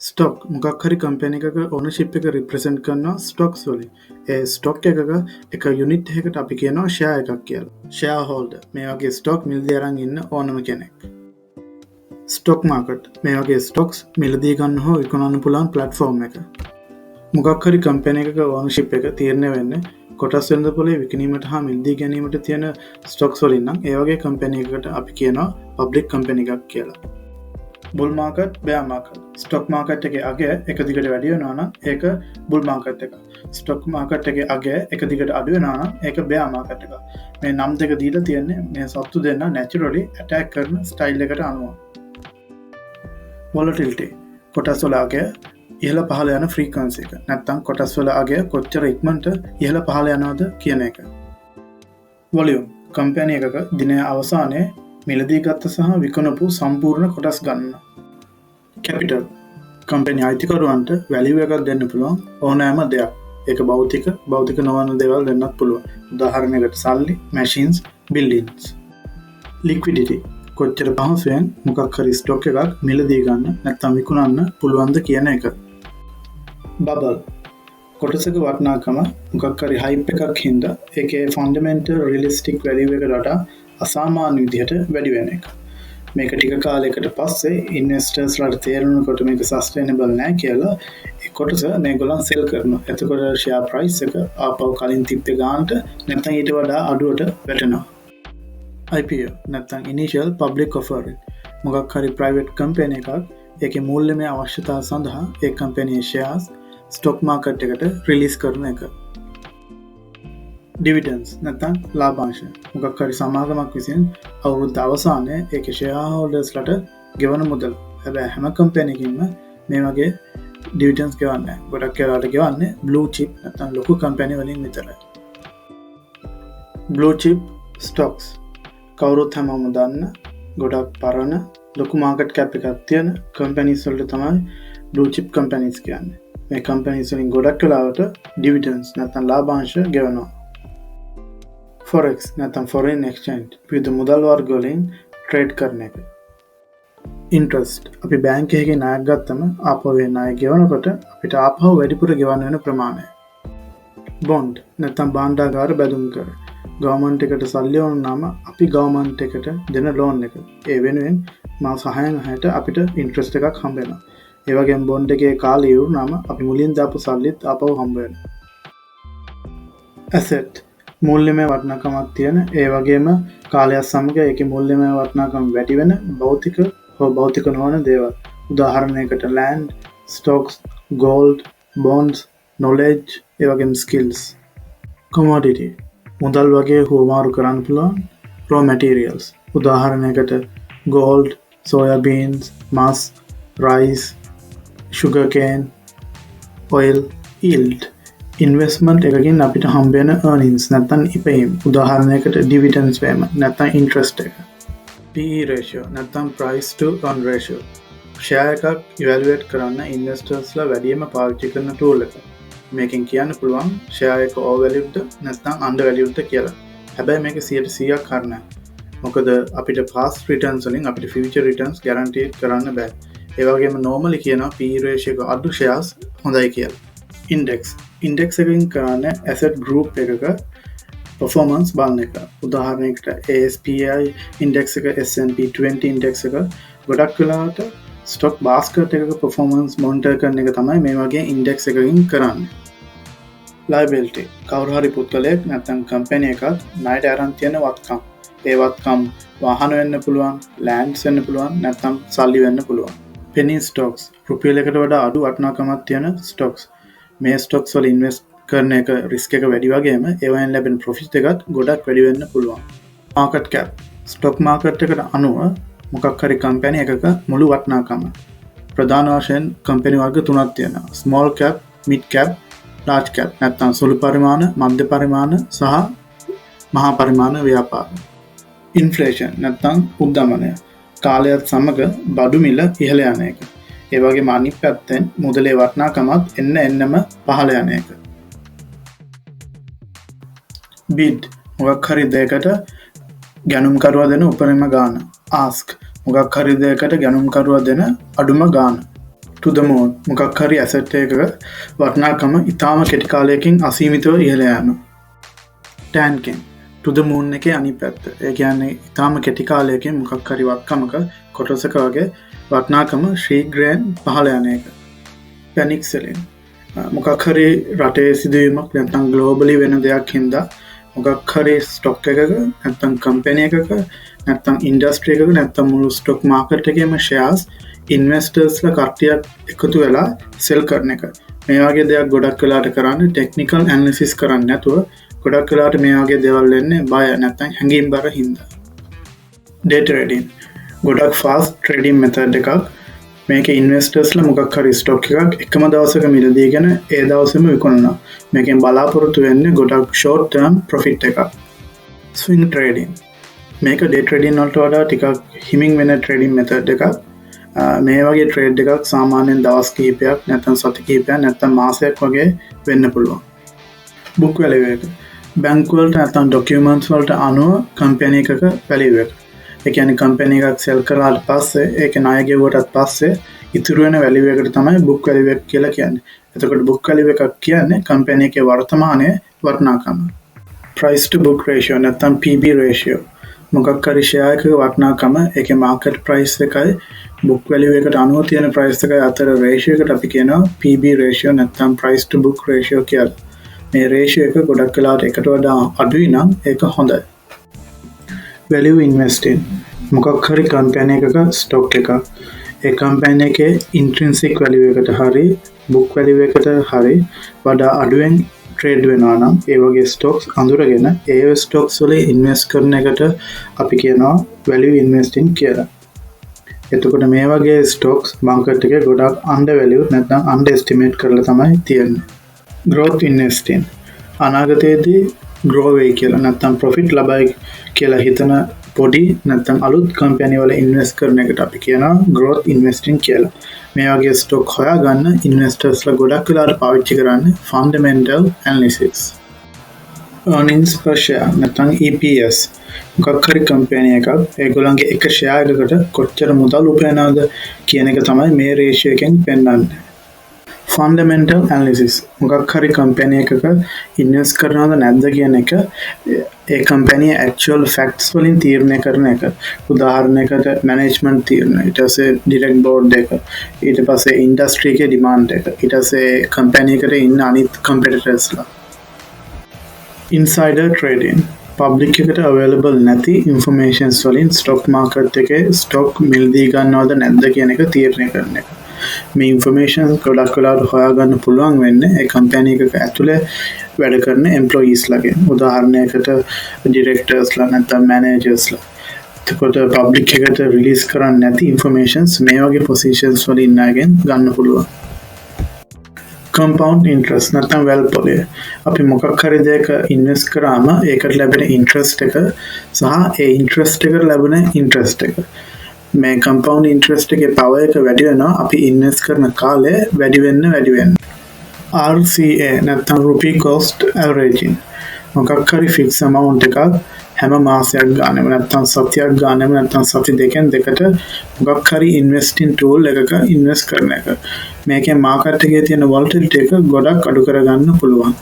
Stock මොකක් හරි company එකක ඕනර්ෂිප් එක රිප්‍රසන්ට් කරනවා ස්ටොක්ස් වලින්. ඒ ස්ටොක් එක යුනිට් එකකට අපි කියනවා ෂෙයා එකක් කියලා. ෂෙයා හෝල්ඩර් මේ වගේ ස්ටොක් මිලදී අරන් ඉන්න ඕනම කෙනෙක්. ස්ටොක් මාකට් මේ වගේ ස්ටොක්ස් මිලදී ගන්න හෝ විකුණන්න පුළුවන් ප්ලැට්ෆෝම් එක. මොකක් හරි කම්පැනි එකක ඕනර්ෂිප් එක තීරණය වෙන්නේ කොටස් වෙළඳපොලේ විකිණීමට හා මිලදී ගැනීමට තියෙන ස්ටොක්ස් වලින් නම් ඒ වගේ කම්පැනි එකකට අපි කියනවා පබ්ලික් කම්පැනි එකක් කියලා. බුල් මාකට් බෙයා මාකට් ස්ටොක් මාකට් එකේ අගය එක දිගට වැඩි වෙනවා නම් ඒක බුල් මාකට් එක. ස්ටොක් මාකට් එකේ අගය එක දිගට අඩු වෙනවා නම් ඒක බෙයා මාකට් එක. මේ නම් දෙක දීලා තියෙන්නේ මේ සත්තු දෙන්න නැචරලි ඇටැක් කරන ස්ටයිල් එකට අනුව. වොලටිලිටි කොටස් වල අගය ඉහළ පහළ යන ෆ්‍රීකවන්සි එක. නැත්නම් කොටස් වල අගය කොච්චර ඉක්මනට ඉහළ පහළ යනවද කියන එක. වොලියුම් කම්පැනි එකක දිනය අවසානයේ මිලදී ගත්ත සහ විකුණපු සම්පූර්ණ කොටස් ගන්න. කැපිටල් කම්පැනි අයිතිකරුවන්ට වැලියු එකක් දෙන්න පුළුවන් ඕනෑම දෙයක්. ඒක භෞතික නොවන දේවල් දෙන්නත් පුළුවන්. උදාහරණයකට සල්ලි, මැෂින්ස්, බිල්ඩින්ස්. ලික්විඩිටි කොච්චර පහසුවෙන් මොකක් හරි ස්ටොක් එකක් මිලදී ගන්න නැත්නම් විකුණන්න පුළුවන්ද කියන එක. බබල් කොටසක වටිනාකම මොකක් හරි හයිප් එකක් හින්දා ඒකේ ෆන්ඩමෙන්ටල් රියලිස්ටික් වැලියු එකට වඩා අසාමාන්‍ය විදිහට වැඩි වෙන එක. මේක ටික කාලයකට පස්සේ ඉන්වෙස්ටර්ස්ලාට තේරුණාකොට මේක සස්ටේනබල් නෑ කියලා ඒ කොටස මේගොල්ලන් සෙල් කරනවා. එතකොට ෂෙයා ප්‍රයිස් එක ආපහු කලින් තිබ්බ ගානට නැත්නම් ඊට වඩා අඩුවට වැටෙනවා. IPO නැත්නම් ඉනිෂියල් පබ්ලික් ඔෆරින් මොකක් හරි ප්‍රයිවට් කම්පැනි එකක් ඒකේ මූල්‍යමය අවශ්‍යතාව සඳහා ඒ කම්පැනියේ ෂෙයාර්ස් ස්ටොක් මාකට් එකට රිලීස් කරන එක. ඩිවිඩන්ස් නැත්නම් ලාභාංශ මොකක් හරි සමාගමක් විසින් අවුරුද්ද අවසානයේ ඒකේ ෂෙයා හෝල්ඩර්ස්ලාට ගෙවන මුදල්. හැබැයි හැම කම්පැනියකින්ම මේ වගේ ඩිවිඩන්ස් ගෙවන්නේ නැහැ. ගොඩක් වෙලාවට ගෙවන්නේ බ්ලූ චිප් නැත්නම් ලොකු කම්පැනි වලින් විතරයි. බ්ලූ චිප් ස්ටොක්ස් කවුරුත් හැමෝම දන්න ගොඩක් පරණ ලොකු මාකට් කැප් එකක් තියෙන කම්පැනිස් වලට තමයි බ්ලූ චිප් කම්පැනිස් කියන්නේ. මේ කම්පැනිස් වලින් ගොඩක් වෙලාවට ඩිවිඩන්ස් නැත්නම් ලාභාංශ ගෙවනවා. ෆොරෙක්ස් නැත්නම් ෆොරේන් එක්ස්චේන්ජ් විවිධ මුදල් වර්ග වලින් ට්‍රේඩ් කරන එක. ඉන්ට්‍රස්ට් අපි බැංක් එකේ ණයක් ගත්තම ආපහු ඒ ණය ගෙවනකොට අපිට ආපහු වැඩිපුර ගෙවන්න වෙන ප්‍රමාණය. බොන්ඩ් නැත්නම් භාණ්ඩාගාර බැඳුම් කර ගවර්න්මන්ට් එකට සල්ලි ඕන නම් අපි ගවර්න්මන්ට් එකට දෙන ලෝන් එක. ඒ වෙනුවෙන් මාස 6කට අපිට ඉන්ට්‍රස්ට් එකක් හම්බ වෙනවා. ඒ වගේම බොන්ඩ් එකේ කාලය ඉවරනම අපි මුලින් දාපු සල්ලිත් ආපහු හම්බ වෙනවා. ඇසෙට් මූල්‍යමය වටිනාකමක් තියෙන ඒ වගේම කාලයක් සමග ඒකේ මූල්‍යමය වටිනාකම වැඩි වෙන භෞතික හෝ භෞතික නොවන දේවල්. උදාහරණයකට land, stocks, gold, bonds, knowledge ඒ වගේම skills. commodity මුදල් වගේ හුවමාරු කරන්න පුළුවන් raw materials. උදාහරණයකට gold, soya beans, musk, rice, sugar cane, oil, yield. Investment එකකින් අපිට හම්බ වෙන earnings නැත්නම් ඉපයීම්. උදාහරණයකට dividends වේම නැත්නම් interest එක. PE ratio නැත්නම් price to earn ratio. Share එකක් evaluate කරන්න investors-ලා වැඩිම පාවිච්චි කරන tool එක. මේකෙන් කියන්න පුළුවන් ෂෙයා එක overvalued නැත්නම් undervalued කියලා. හැබැයි මේක 100%ක් හරි නෑ. මොකද අපිට past returns වලින් අපිට future returns guarantee කරන්න බෑ. ඒ වගේම normally කියනවා PE ratio එක අඩු shares හොඳයි කියලා. ඉන්ඩෙක්ස් එකකින් කරන්නේ asset group එකක performance බලන එක. උදාහරණයකට ASPI index එක, S&P 20 index එක ගොඩක් වෙලාවට stock basket එකක performance monitor කරන එක තමයි මේ වගේ index එකකින් කරන්නේ. liability කවුරු හරි පුද්ගලයෙක් නැත්නම් කම්පැනි එකක් ණයට අරන් තියෙන වත්කම්. ඒ වත්කම් වාහන වෙන්න පුළුවන්, lands වෙන්න පුළුවන්, නැත්නම් සල්ලි වෙන්න පුළුවන්. penny stocks රුපියල් එකට වඩා අඩු වටිනාකමක් තියෙන stocks. මේ ස්ටොක්ස් වල ඉන්වෙස්ට් කරන එක රිස්ක් එක වැඩි වගේම ඒවෙන් ලැබෙන ප්‍රොෆිට් එකත් ගොඩක් වැඩි වෙන්න පුළුවන්. මාකට් කැප් ස්ටොක් මාකට් එකට අනුව මොකක් හරි කම්පැනි එකක මුළු වටිනාකම. ප්‍රධාන වශයෙන් කම්පැනි වර්ග තුනක් තියෙනවා. Small cap, mid cap, large cap. නැත්නම් සුළු පරිමාණ, මධ්‍ය පරිමාණ සහ මහා පරිමාණ ව්‍යාපාර. ඉන්ෆ්ලේෂන් නැත්නම් උද්දමනය කාලයත් සමග බඩු මිල ඉහළ යන එක. ඒ වගේම අනිත් පැත්තෙන් මුදලේ වටිනාකමත් එන්නම පහළ යන එක. bid මොකක් හරි දෙයකට ගැනුම්කරුවා දෙන උපරිම ගාණ. ask මොකක් හරි දෙයකට ගැනුම්කරුවා දෙන අඩුම ගාණ. to the moon මොකක් හරි asset එකක වටිනාකම ඉතාම කෙටි කාලයකින් අසීමිතව ඉහළ යාම. tanking to the moon එකේ අනිත් පැත්ත. ඒ කියන්නේ ඉතාම කෙටි කාලයකින් මොකක් හරි වත්කමක කොටසක වගේ වටිනාකම ශීඝ්‍රයෙන් පහළ යන එක. panic selling මොකක් හරි රටේ සිදුවීමක් නැත්නම් globally වෙන දෙයක් හින්දා මොකක් හරි ස්ටොක් එකක නැත්නම් කම්පැනි එකක නැත්නම් ඉන්ඩස්ට්‍රි එකක නැත්නම් මුළු ස්ටොක් මාකට් එකේම ෂෙයාර්ස් ඉන්වෙස්ටර්ස්ලා කට්ටියක් එකතු වෙලා සෙල් කරන එක. මේ වගේ දෙයක් ගොඩක් වෙලාට කරන්නේ ටෙක්නිකල් ඇනලිසිස් කරන්නේ නැතුව ගොඩක් වෙලාට මේ වගේ දේවල් වෙන්නේ බය නැත්නම් හැඟීම් බර හින්දා. ඩේ ට්‍රේඩින් ගොඩක් ෆාස්ට් ට්‍රේඩින් මෙතඩ් එකක්. මේක ඉන්වෙස්ටර්ස්ලා මොකක් හරි ස්ටොක් එකක් එකම දවසක මිලදීගෙන ඒ දවසේම විකුණනවා. මේකෙන් බලාපොරොත්තු වෙන්නේ ගොඩක් ෂෝට් ටර්ම් ප්‍රොෆිට් එකක්. ස්විං ට්‍රේඩින් මේක ඩේ ට්‍රේඩින් වලට වඩා ටිකක් හිමින් වෙන ට්‍රේඩින් මෙතඩ් එකක්. මේ වගේ ට්‍රේඩ් එකක් සාමාන්‍යයෙන් දවස් කිහිපයක් නැත්නම් සති කිහිපයක් නැත්නම් මාසයක් වගේ වෙන්න පුළුවන්. බුක් වැලියු එක බැංකු වලට නැත්නම් ඩොකියුමන්ට්ස් වලට අනුව කම්පැනි එකක වැලියු එක. ඒ කියන්නේ කම්පැනි එකක් සෙල් කරලාට පස්සේ ඒක ණය ගෙවුවටත් පස්සේ ඉතුරු වෙන වැලියු එකට තමයි බුක් වැලියු එක කියලා කියන්නේ. එතකොට බුක් වැලියු එකක් කියන්නේ කම්පැනි එකේ වර්තමානයේ වටිනාකම. price to book ratio නැත්නම් PB ratio මොකක් හරි ෂෙයා එකක වටිනාකම ඒකේ මාකට් ප්‍රයිස් එකයි බුක් වැලියු එකට අනුව තියෙන ප්‍රයිස් එකයි අතර රේෂියෝ එකට අපි කියනවා PB ratio නැත්නම් price to book ratio කියලා. මේ රේෂියෝ එක ගොඩක් වෙලාවට එකට වඩා අඩුයි නම් ඒක හොඳයි. value investing මොකක් හරි කම්පැනි එකක ස්ටොක් එකක් ඒ කම්පැනි එකේ ඉන්ට්‍රින්සික් වැලියු එකට හරි බුක් වැලියු එකට හරි වඩා අඩුවෙන් ට්‍රේඩ් වෙනවා නම් ඒ වගේ ස්ටොක්ස් අඳුරගෙන ඒ ස්ටොක්ස් වල ඉන්වෙස්ට් කරන එකට අපි කියනවා value investing කියලා. එතකොට මේ වගේ ස්ටොක්ස් මාකට් එකේ ගොඩක් අන්ඩර් වැලියු නැත්නම් අන්ඩර් එස්ටිමේට් කරලා තමයි තියෙන්නේ. growth investing අනාගතයේදී grow වෙයි කියලා නැත්නම් profit ලබයි කියලා හිතන පොඩි නැත්නම් අලුත් කම්පැනි වල ඉන්වෙස්ට් කරන එකට අපි කියනවා growth investing කියලා. මේ වගේ ස්ටොක් හොයාගන්න ඉන්වෙස්ටර්ස්ලා ගොඩක් වෙලාවට පාවිච්චි කරන්නේ fundamental analysis. earnings per share නැත්නම් EPS මොකක් හරි කම්පැනි එකක් ඒගොල්ලන්ගේ එක ෂෙයා එකකට කොච්චර මුදල් උපයනවද කියන එක තමයි මේ රේෂියෝ එකෙන් පෙන්වන්නේ. fundamental analysis මොකක් හරි කම්පැනි එකක ඉන්වෙස්ට් කරනවද නැද්ද කියන එක ඒ කම්පැනියේ actual facts වලින් තීරණය කරන එක. උදාහරණයකට management තීරණ, ඊට පස්සේ direct board එක, ඊට පස්සේ industry එකේ demand එක, ඊට පස්සේ කම්පැනි එකට ඉන්න අනිත් competitorsලා. insider trading public එකට available නැති informations වලින් stock market එකේ stock මිලදී ගන්නවද නැද්ද කියන එක තීරණය කරන එක. මේ ඉන්ෆර්මේෂන් ගොඩක් වෙලාවට හොයාගන්න පුළුවන් වෙන්නේ ඒ කම්පැනි එකක ඇතුලේ වැඩ කරන එම්ප්ලොයීස්ලාගෙන්. උදාහරණයකට ඩිරෙක්ටර්ස්ලා නැත්නම් මැනේජර්ස්ලා. එතකොට පබ්ලික් එකට රිලීස් කරන්නේ නැති ඉන්ෆර්මේෂන්ස් මේ වගේ පොසිෂන්ස් වල ඉන්න අයගෙන් ගන්න පුළුවන්. compound interest නැත්නම් well පොලේ අපි මොකක් හරි දෙයක ඉන්වෙස්ට් කරාම ඒකට ලැබෙන ඉන්ට්‍රස්ට් එක සහ ඒ ඉන්ට්‍රස්ට් එකට ලැබෙන ඉන්ට්‍රස්ට් එක මේ කම්පවුන්ඩ් ඉන්ට්‍රස්ට් එකේ පවර් එක වැඩි වෙනවා අපි ඉන්වෙස්ට් කරන කාලය වැඩි වෙන්න. RCA නැත්නම් rupee cost averaging මොකක් හරි ෆික්ස් amount එකක් හැම මාසයක් ගානෙම නැත්නම් සතියක් ගානෙම නැත්නම් සති දෙකෙන් දෙකට මොකක් හරි ඉන්වෙස්ටිං ටූල් එකක ඉන්වෙස්ට් කරන එක. මේකෙන් මාකට් එකේ තියෙන volatility එක ගොඩක් අඩු කරගන්න පුළුවන්.